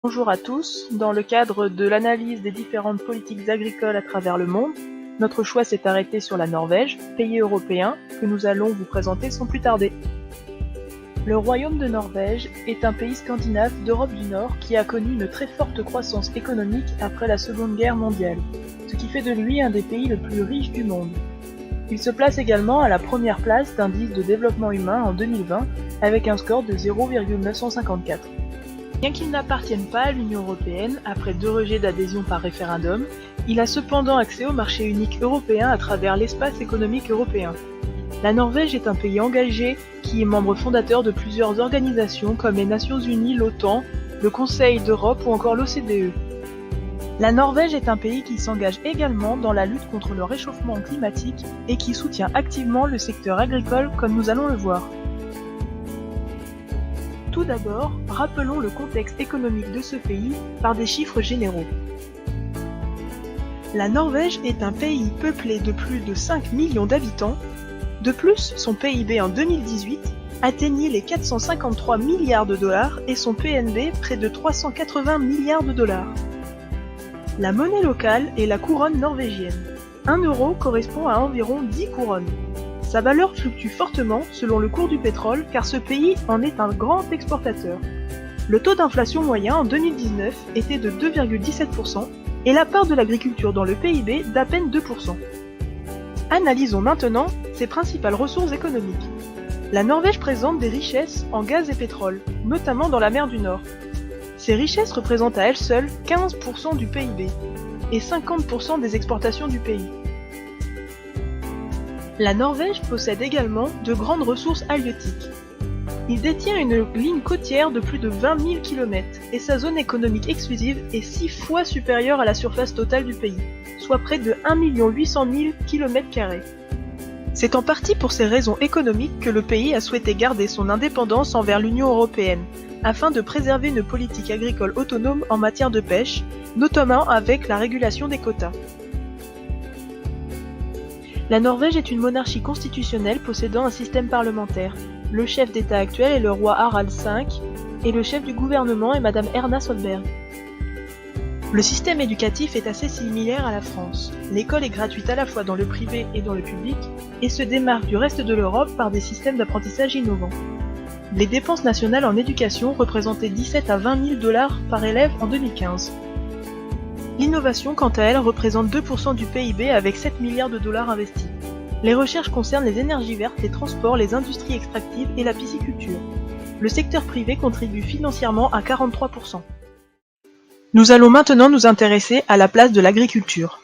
Bonjour à tous, dans le cadre de l'analyse des différentes politiques agricoles à travers le monde, notre choix s'est arrêté sur la Norvège, pays européen, que nous allons vous présenter sans plus tarder. Le Royaume de Norvège est un pays scandinave d'Europe du Nord qui a connu une très forte croissance économique après la Seconde Guerre mondiale, ce qui fait de lui un des pays les plus riches du monde. Il se place également à la première place d'indice de développement humain en 2020 avec un score de 0,954. Bien qu'il n'appartienne pas à l'Union européenne, après 2 rejets d'adhésion par référendum, il a cependant accès au marché unique européen à travers l'espace économique européen. La Norvège est un pays engagé qui est membre fondateur de plusieurs organisations comme les Nations Unies, l'OTAN, le Conseil d'Europe ou encore l'OCDE. La Norvège est un pays qui s'engage également dans la lutte contre le réchauffement climatique et qui soutient activement le secteur agricole comme nous allons le voir. Tout d'abord, rappelons le contexte économique de ce pays par des chiffres généraux. La Norvège est un pays peuplé de plus de 5 millions d'habitants. De plus, son PIB en 2018 atteignait les 453 milliards de dollars et son PNB près de 380 milliards de dollars. La monnaie locale est la couronne norvégienne. 1 euro correspond à environ 10 couronnes. Sa valeur fluctue fortement selon le cours du pétrole car ce pays en est un grand exportateur. Le taux d'inflation moyen en 2019 était de 2,17% et la part de l'agriculture dans le PIB d'à peine 2%. Analysons maintenant ses principales ressources économiques. La Norvège présente des richesses en gaz et pétrole, notamment dans la mer du Nord. Ces richesses représentent à elles seules 15% du PIB et 50% des exportations du pays. La Norvège possède également de grandes ressources halieutiques. Il détient une ligne côtière de plus de 20 000 km et sa zone économique exclusive est 6 fois supérieure à la surface totale du pays, soit près de 1 800 000 km². C'est en partie pour ces raisons économiques que le pays a souhaité garder son indépendance envers l'Union européenne, afin de préserver une politique agricole autonome en matière de pêche, notamment avec la régulation des quotas. La Norvège est une monarchie constitutionnelle possédant un système parlementaire. Le chef d'État actuel est le roi Harald V et le chef du gouvernement est Madame Erna Solberg. Le système éducatif est assez similaire à la France. L'école est gratuite à la fois dans le privé et dans le public et se démarque du reste de l'Europe par des systèmes d'apprentissage innovants. Les dépenses nationales en éducation représentaient 17 à 20 000 dollars par élève en 2015. L'innovation, quant à elle, représente 2% du PIB avec 7 milliards de dollars investis. Les recherches concernent les énergies vertes, les transports, les industries extractives et la pisciculture. Le secteur privé contribue financièrement à 43%. Nous allons maintenant nous intéresser à la place de l'agriculture.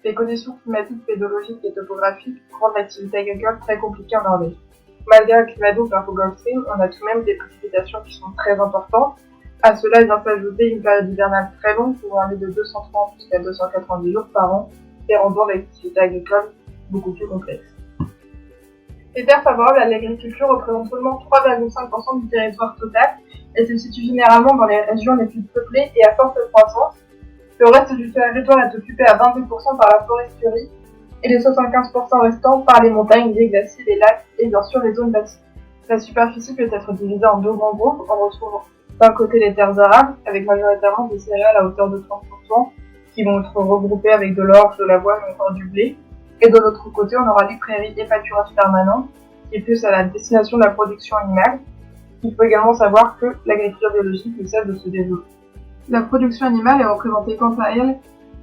Les conditions climatiques, pédologiques et topographiques rendent l'activité agricole très compliquée en Norvège. Malgré un climat doux par Gulf Stream, on a tout de même des précipitations qui sont très importantes. À cela vient s'ajouter une période hivernale très longue pouvant aller de 230 jusqu'à 290 jours par an et rendant l'activité agricole beaucoup plus complexe. Les terres favorables à l'agriculture représentent seulement 3,5% du territoire total et se situent généralement dans les régions les plus peuplées et à forte croissance. Le reste du territoire est occupé à 22% par la foresterie et les 75% restants par les montagnes, les glaciers, les lacs et bien sûr les zones bâties. La superficie peut être divisée en 2 grands groupes en retrouvant d'un côté les terres arables, avec majoritairement des céréales à hauteur de 30%, qui vont être regroupées avec de l'orge, de l'avoine ou encore du blé. Et de l'autre côté, on aura les prairies et pâturages permanents, qui est plus à la destination de la production animale. Il faut également savoir que l'agriculture biologique ne cesse de se développer. La production animale est représentée quant à elle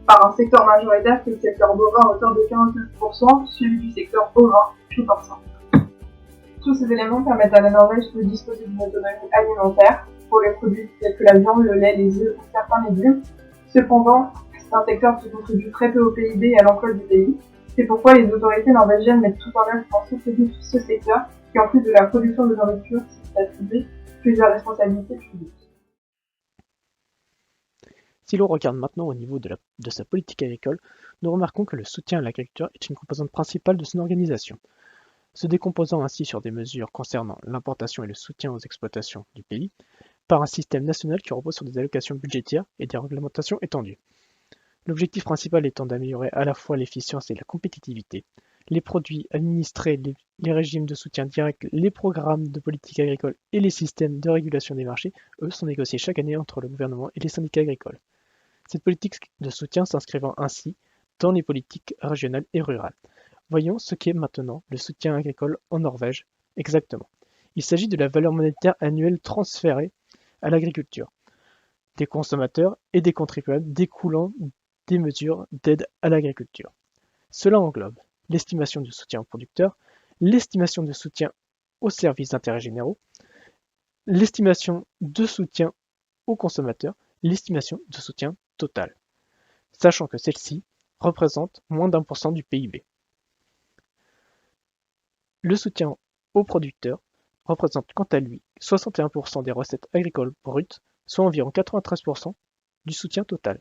par un secteur majoritaire qui est le secteur bovin à hauteur de 49%, suivi du secteur ovin, puis porcin. Tous ces éléments permettent à la Norvège de disposer d'une autonomie alimentaire pour les produits tels que la viande, le lait, les œufs ou certains légumes. Cependant, c'est un secteur qui contribue très peu au PIB et à l'emploi du pays. C'est pourquoi les autorités norvégiennes mettent tout en œuvre pour soutenir ce secteur qui, en plus de la production de nourriture, s'est attribué plusieurs responsabilités publiques. Si l'on regarde maintenant au niveau de sa politique agricole, nous remarquons que le soutien à l'agriculture est une composante principale de son organisation. Se décomposant ainsi sur des mesures concernant l'importation et le soutien aux exploitations du pays, par un système national qui repose sur des allocations budgétaires et des réglementations étendues. L'objectif principal étant d'améliorer à la fois l'efficience et la compétitivité, les produits administrés, les régimes de soutien direct, les programmes de politique agricole et les systèmes de régulation des marchés, eux, sont négociés chaque année entre le gouvernement et les syndicats agricoles. Cette politique de soutien s'inscrivant ainsi dans les politiques régionales et rurales. Voyons ce qu'est maintenant le soutien agricole en Norvège exactement. Il s'agit de la valeur monétaire annuelle transférée à l'agriculture, des consommateurs et des contribuables découlant des mesures d'aide à l'agriculture. Cela englobe l'estimation du soutien aux producteurs, l'estimation de soutien aux services d'intérêt généraux, l'estimation de soutien aux consommateurs, l'estimation de soutien total, sachant que celle-ci représente moins d'1% du PIB. Le soutien aux producteurs représente quant à lui 61% des recettes agricoles brutes, soit environ 93% du soutien total.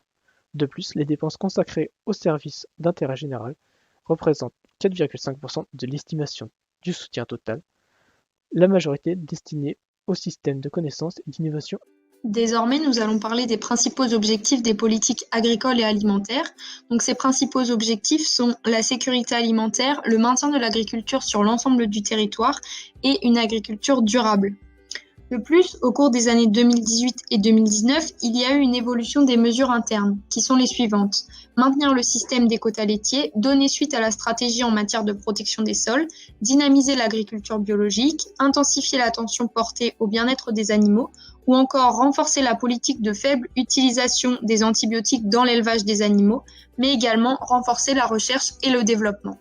De plus, les dépenses consacrées aux services d'intérêt général représentent 4,5% de l'estimation du soutien total, la majorité destinée au système de connaissance et d'innovation. Désormais, nous allons parler des principaux objectifs des politiques agricoles et alimentaires. Donc, ces principaux objectifs sont la sécurité alimentaire, le maintien de l'agriculture sur l'ensemble du territoire et une agriculture durable. De plus, au cours des années 2018 et 2019, il y a eu une évolution des mesures internes, qui sont les suivantes. Maintenir le système des quotas laitiers, donner suite à la stratégie en matière de protection des sols, dynamiser l'agriculture biologique, intensifier l'attention portée au bien-être des animaux, ou encore renforcer la politique de faible utilisation des antibiotiques dans l'élevage des animaux, mais également renforcer la recherche et le développement.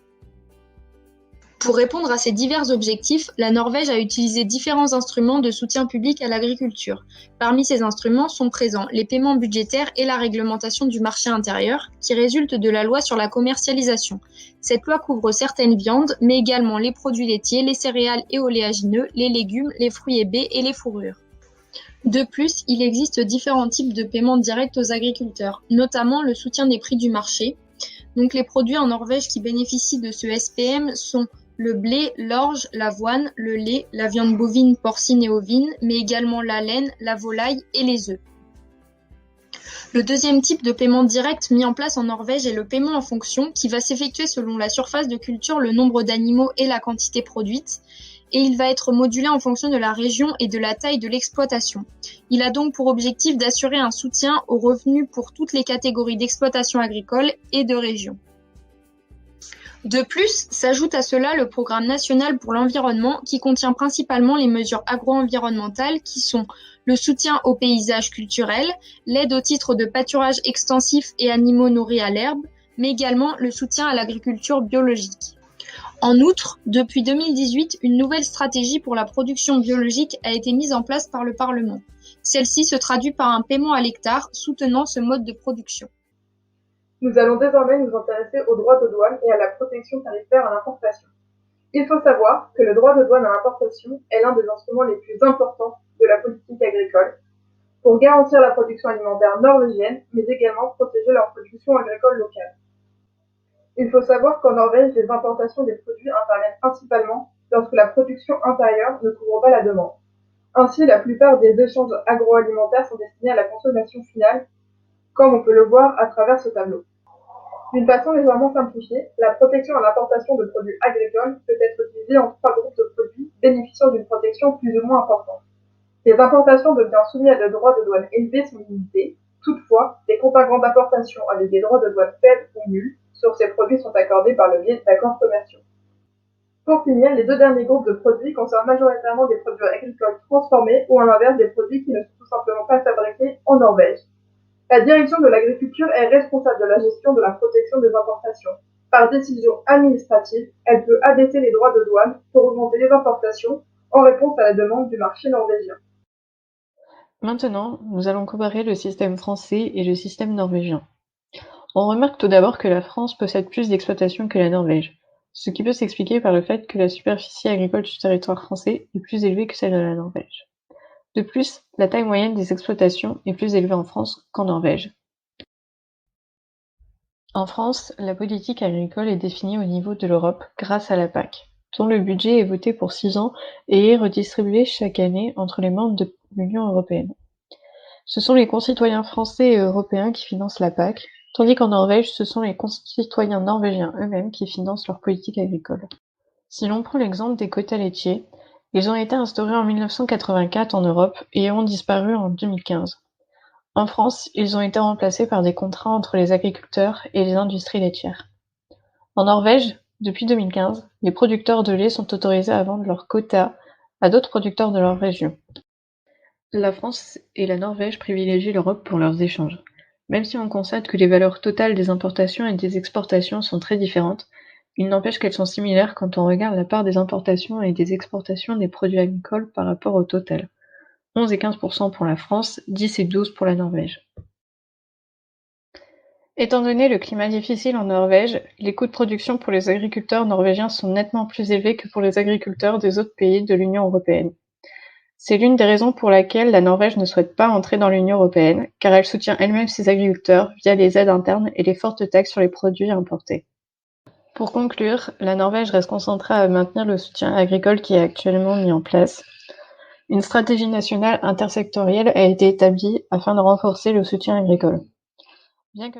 Pour répondre à ces divers objectifs, la Norvège a utilisé différents instruments de soutien public à l'agriculture. Parmi ces instruments sont présents les paiements budgétaires et la réglementation du marché intérieur, qui résulte de la loi sur la commercialisation. Cette loi couvre certaines viandes, mais également les produits laitiers, les céréales et oléagineux, les légumes, les fruits et baies et les fourrures. De plus, il existe différents types de paiements directs aux agriculteurs, notamment le soutien des prix du marché. Donc les produits en Norvège qui bénéficient de ce SPM sont le blé, l'orge, l'avoine, le lait, la viande bovine, porcine et ovine, mais également la laine, la volaille et les œufs. Le deuxième type de paiement direct mis en place en Norvège est le paiement en fonction, qui va s'effectuer selon la surface de culture, le nombre d'animaux et la quantité produite, et il va être modulé en fonction de la région et de la taille de l'exploitation. Il a donc pour objectif d'assurer un soutien aux revenus pour toutes les catégories d'exploitation agricole et de région. De plus, s'ajoute à cela le Programme national pour l'environnement qui contient principalement les mesures agro-environnementales qui sont le soutien aux paysages culturels, l'aide au titre de pâturage extensif et animaux nourris à l'herbe, mais également le soutien à l'agriculture biologique. En outre, depuis 2018, une nouvelle stratégie pour la production biologique a été mise en place par le Parlement. Celle-ci se traduit par un paiement à l'hectare soutenant ce mode de production. Nous allons désormais nous intéresser aux droits de douane et à la protection tarifaire à l'importation. Il faut savoir que le droit de douane à l'importation est l'un des instruments les plus importants de la politique agricole pour garantir la production alimentaire norvégienne, mais également protéger leur production agricole locale. Il faut savoir qu'en Norvège, les importations des produits interviennent principalement lorsque la production intérieure ne couvre pas la demande. Ainsi, la plupart des échanges agroalimentaires sont destinés à la consommation finale, comme on peut le voir à travers ce tableau. D'une façon légèrement simplifiée, la protection à l'importation de produits agricoles peut être divisée en 3 groupes de produits bénéficiant d'une protection plus ou moins importante. Les importations de biens soumis à des droits de douane élevés sont limitées. Toutefois, les contingents d'importation avec des droits de douane faibles ou nuls sur ces produits sont accordés par le biais d'accords commerciaux. Pour finir, les 2 derniers groupes de produits concernent majoritairement des produits agricoles transformés ou à l'inverse des produits qui ne sont tout simplement pas fabriqués en Norvège. La direction de l'agriculture est responsable de la gestion de la protection des importations. Par décision administrative, elle peut abaisser les droits de douane pour augmenter les importations en réponse à la demande du marché norvégien. Maintenant, nous allons comparer le système français et le système norvégien. On remarque tout d'abord que la France possède plus d'exploitations que la Norvège, ce qui peut s'expliquer par le fait que la superficie agricole du territoire français est plus élevée que celle de la Norvège. De plus, la taille moyenne des exploitations est plus élevée en France qu'en Norvège. En France, la politique agricole est définie au niveau de l'Europe grâce à la PAC, dont le budget est voté pour 6 ans et est redistribué chaque année entre les membres de l'Union européenne. Ce sont les concitoyens français et européens qui financent la PAC, tandis qu'en Norvège, ce sont les concitoyens norvégiens eux-mêmes qui financent leur politique agricole. Si l'on prend l'exemple des quotas laitiers, ils ont été instaurés en 1984 en Europe et ont disparu en 2015. En France, ils ont été remplacés par des contrats entre les agriculteurs et les industries laitières. En Norvège, depuis 2015, les producteurs de lait sont autorisés à vendre leurs quotas à d'autres producteurs de leur région. La France et la Norvège privilégient l'Europe pour leurs échanges. Même si on constate que les valeurs totales des importations et des exportations sont très différentes, il n'empêche qu'elles sont similaires quand on regarde la part des importations et des exportations des produits agricoles par rapport au total. 11 et 15% pour la France, 10 et 12 pour la Norvège. Étant donné le climat difficile en Norvège, les coûts de production pour les agriculteurs norvégiens sont nettement plus élevés que pour les agriculteurs des autres pays de l'Union européenne. C'est l'une des raisons pour laquelle la Norvège ne souhaite pas entrer dans l'Union européenne, car elle soutient elle-même ses agriculteurs via les aides internes et les fortes taxes sur les produits importés. Pour conclure, la Norvège reste concentrée à maintenir le soutien agricole qui est actuellement mis en place. Une stratégie nationale intersectorielle a été établie afin de renforcer le soutien agricole. Bien que